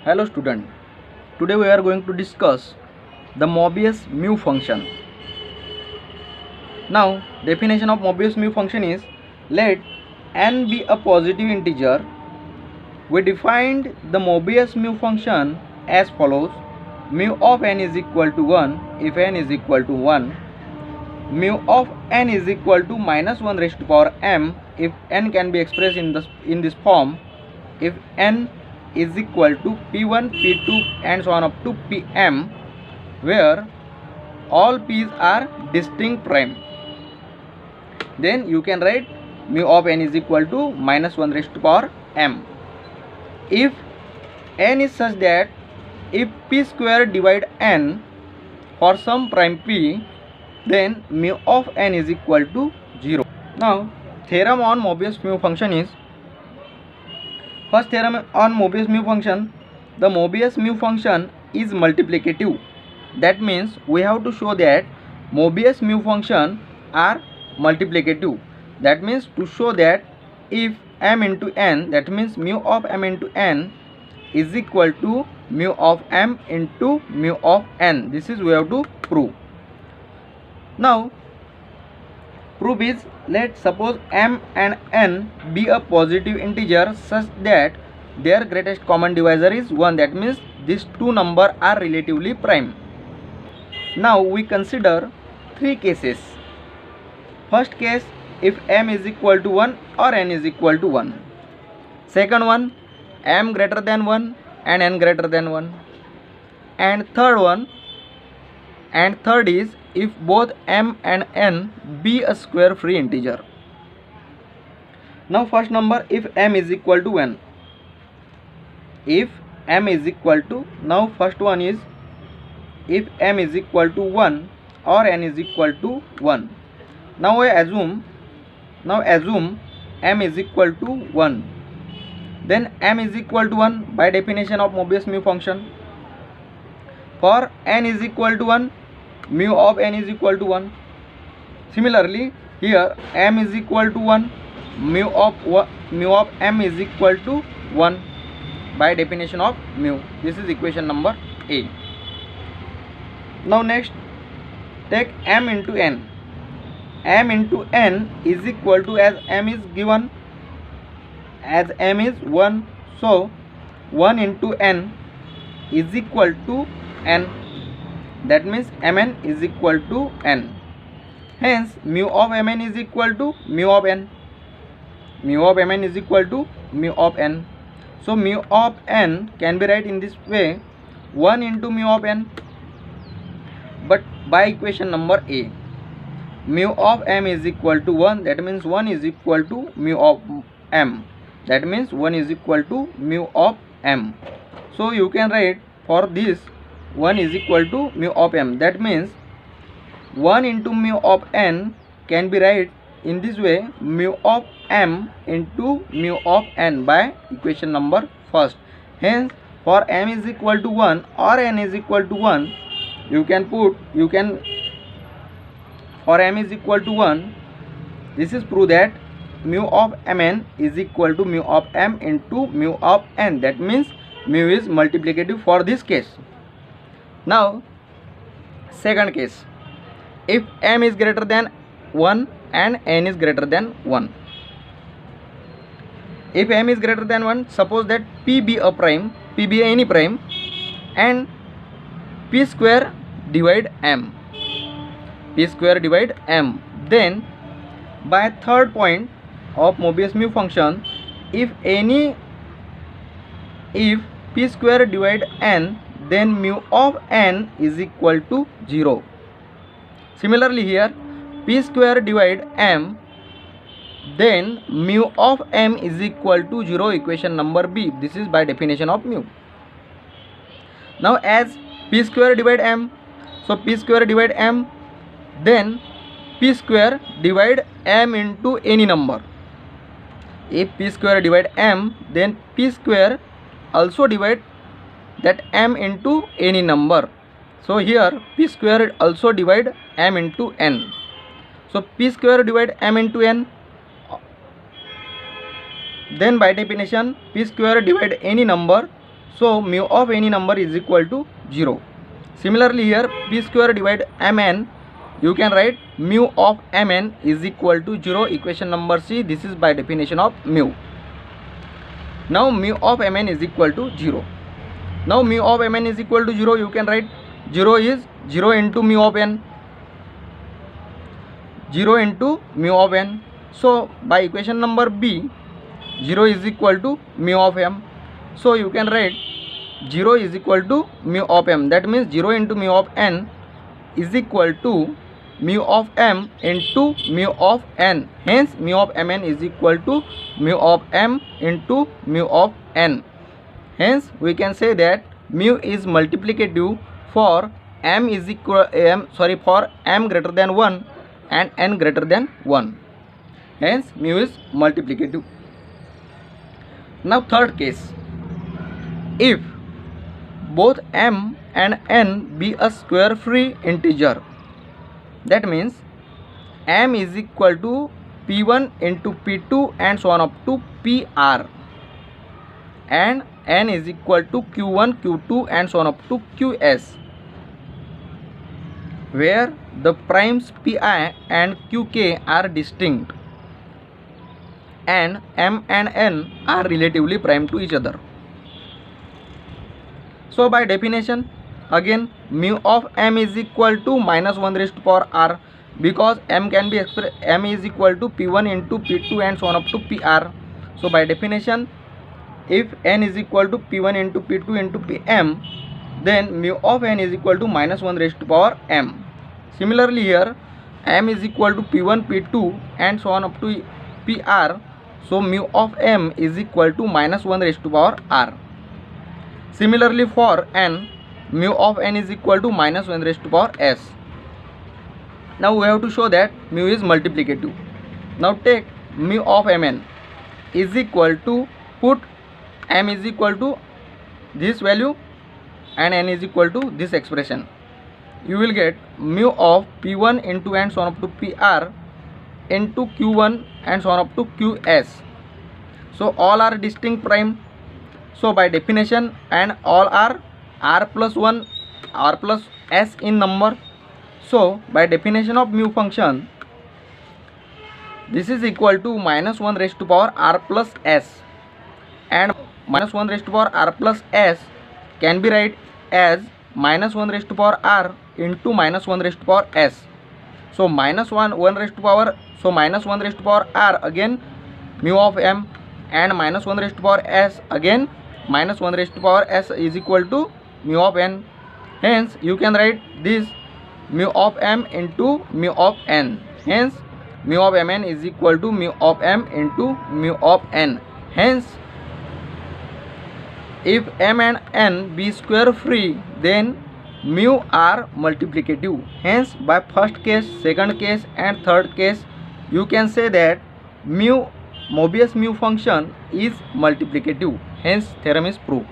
Hello student, today we are going to discuss the Mobius mu function. Now definition of Mobius mu function is, let n be a positive integer. We defined the Mobius mu function as follows: mu of n is equal to 1 if n is equal to 1, mu of n is equal to minus 1 raised to power m if n can be expressed in this form, if n is equal to p1, p2 and so on up to pm, where all p's are distinct prime. Then you can write mu of n is equal to minus 1 raised to power m. If n is such that if p square divide n for some prime p, then mu of n is equal to 0. Now theorem on Mobius mu function is, first theorem on Mobius mu function, the Mobius mu function is multiplicative. That means we have to show that Mobius mu function are multiplicative. That means to show that if m into n, that means mu of m into n is equal to mu of m into mu of n. This is we have to prove. Now proof is, let suppose m and n be a positive integer such that their greatest common divisor is 1. That means these two numbers are relatively prime. Now we consider three cases. First case, if m is equal to 1 or n is equal to 1. Second one, m greater than 1 and n greater than 1. And third is if both m and n be a square free integer. Now first number, if m is equal to n. If m is equal to, now first one is if m is equal to 1 or n is equal to 1. Now I assume m is equal to 1. Then m is equal to 1 by definition of Mobius mu function. For n is equal to 1, mu of n is equal to 1. Similarly here m is equal to 1, mu of m is equal to 1 by definition of mu. This is equation number A. Now next, take m into n. M into n is equal to, as m is given, as m is 1, so 1 into n is equal to n. That means mn is equal to n. Hence mu of mn is equal to mu of n. Mu of mn is equal to mu of n. So mu of n can be written in this way, 1 into mu of n. But by equation number A, mu of m is equal to 1, that means 1 is equal to mu of m. That means 1 is equal to mu of m. So you can write for this 1 is equal to mu of m. That means 1 into mu of n can be written in this way, mu of m into mu of n by equation number first. Hence for m is equal to 1 or n is equal to 1, for m is equal to 1, this is prove that mu of mn is equal to mu of m into mu of n. That means mu is multiplicative for this case. Now second case, if m is greater than 1 and n is greater than 1. If m is greater than 1, suppose that p be a prime, p be any prime, and p square divide m. P square divide m. Then by third point of Mobius mu function, if p square divide n, then mu of n is equal to 0. Similarly here p square divide m, then mu of m is equal to 0, equation number B. This is by definition of mu. Now as p square divide m, so p square divide m, then p square divide m into any number. If p square divide m, then p square also divide that m into any number. So here p square also divide m into n. So p square divide m into n, then by definition p square divide any number, So mu of any number is equal to 0. Similarly here p square divide mn, you can write mu of mn is equal to 0. Equation number C. This is by definition of mu. Now mu of mn is equal to 0. Now mu of mn is equal to 0. You can write 0 is 0 into mu of n. 0 into mu of n. So by equation number B, 0 is equal to mu of m. So you can write 0 is equal to mu of m. That means 0 into mu of n is equal to mu of m into mu of n. Hence mu of mn is equal to mu of m into mu of n. Hence we can say that mu is multiplicative for for m greater than 1 and n greater than 1. Hence mu is multiplicative. Now third case, if both m and n be a square free integer, that means m is equal to p1 into p2 and so on up to pr, and n is equal to q1, q2 and so on up to qs, where the primes pi and qk are distinct and m and n are relatively prime to each other. So by definition, again mu of m is equal to minus 1 raised to power r, because m can be expressed, m is equal to p1 into p2 and so on up to pr. So by definition, if n is equal to p1 into p2 into pm, then mu of n is equal to minus 1 raised to power m. Similarly here m is equal to p1 p2 and so on up to pr, so mu of m is equal to minus 1 raised to power r. Similarly for n, mu of n is equal to minus 1 raised to power s. Now we have to show that mu is multiplicative. Now take mu of mn is equal to, put m is equal to this value and n is equal to this expression. You will get mu of p1 into and so on up to pr into q1 and so on up to qs. So all are distinct prime. So by definition, and all are r plus 1, r plus s in number. So by definition of mu function, this is equal to minus 1 raised to power r plus s, and minus 1 raised to power r plus s can be write as minus 1 raised to power r into minus 1 raised to power s. So minus 1 raised to power, so minus 1 raised to power r again mu of m, and minus 1 raised to power s again minus 1 raised to power s is equal to mu of n. Hence you can write this mu of m into mu of n. Hence mu of mn is equal to mu of m into mu of n. Hence if m and n be square free, then mu are multiplicative. Hence by first case, second case and third case, you can say that Mobius mu function is multiplicative. Hence theorem is proved.